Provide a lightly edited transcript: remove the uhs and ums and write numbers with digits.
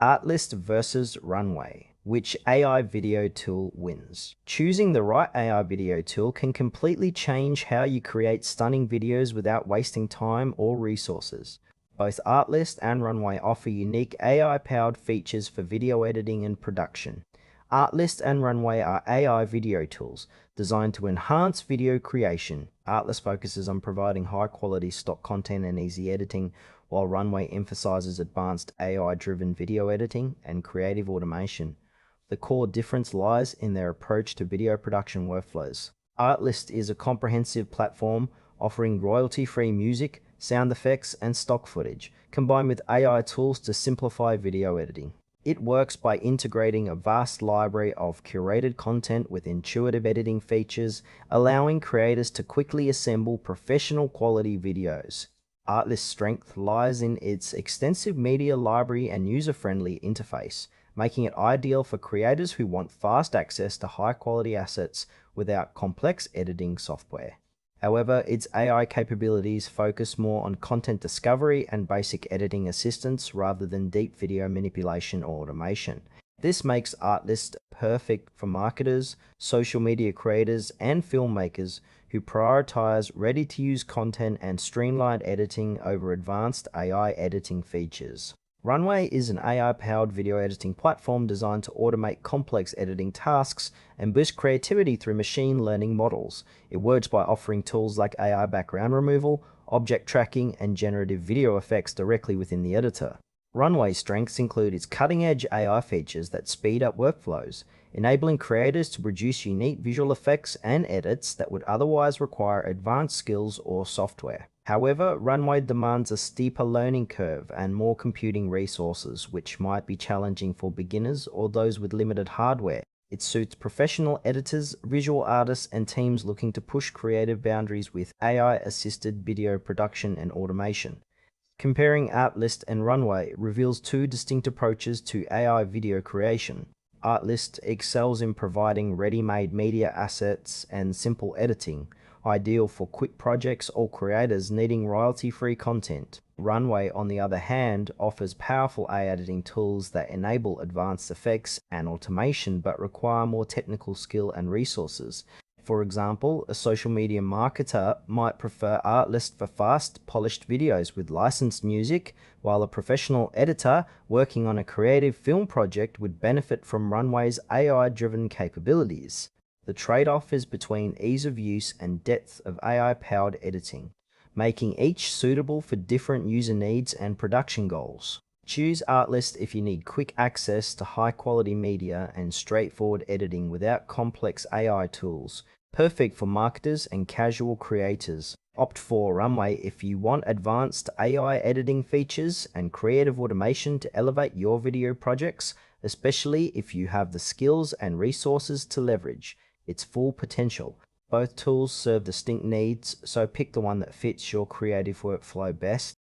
Artlist versus Runway. Which AI video tool wins? Choosing the right AI video tool can completely change how you create stunning videos without wasting time or resources. Both Artlist and Runway offer unique AI-powered features for video editing and production. Artlist and Runway are AI video tools designed to enhance video creation. Artlist focuses on providing high-quality stock content and easy editing, while Runway emphasizes advanced AI-driven video editing and creative automation. The core difference lies in their approach to video production workflows. Artlist is a comprehensive platform offering royalty-free music, sound effects, and stock footage, combined with AI tools to simplify video editing. It works by integrating a vast library of curated content with intuitive editing features, allowing creators to quickly assemble professional quality videos. Artlist's strength lies in its extensive media library and user-friendly interface, making it ideal for creators who want fast access to high-quality assets without complex editing software. However, its AI capabilities focus more on content discovery and basic editing assistance rather than deep video manipulation or automation. This makes Artlist perfect for marketers, social media creators, and filmmakers who prioritize ready-to-use content and streamlined editing over advanced AI editing features. Runway is an AI-powered video editing platform designed to automate complex editing tasks and boost creativity through machine learning models. It works by offering tools like AI background removal, object tracking, and generative video effects directly within the editor. Runway's strengths include its cutting-edge AI features that speed up workflows, enabling creators to produce unique visual effects and edits that would otherwise require advanced skills or software. However, Runway demands a steeper learning curve and more computing resources, which might be challenging for beginners or those with limited hardware. It suits professional editors, visual artists, and teams looking to push creative boundaries with AI-assisted video production and automation. Comparing Artlist and Runway reveals two distinct approaches to AI video creation. Artlist excels in providing ready-made media assets and simple editing, ideal for quick projects or creators needing royalty-free content. Runway, on the other hand, offers powerful AI editing tools that enable advanced effects and automation but require more technical skill and resources. For example, a social media marketer might prefer Artlist for fast, polished videos with licensed music, while a professional editor working on a creative film project would benefit from Runway's AI-driven capabilities. The trade-off is between ease of use and depth of AI-powered editing, making each suitable for different user needs and production goals. Choose Artlist if you need quick access to high-quality media and straightforward editing without complex AI tools, perfect for marketers and casual creators. Opt for Runway if you want advanced AI editing features and creative automation to elevate your video projects, especially if you have the skills and resources to leverage its full potential. Both tools serve distinct needs, so pick the one that fits your creative workflow best.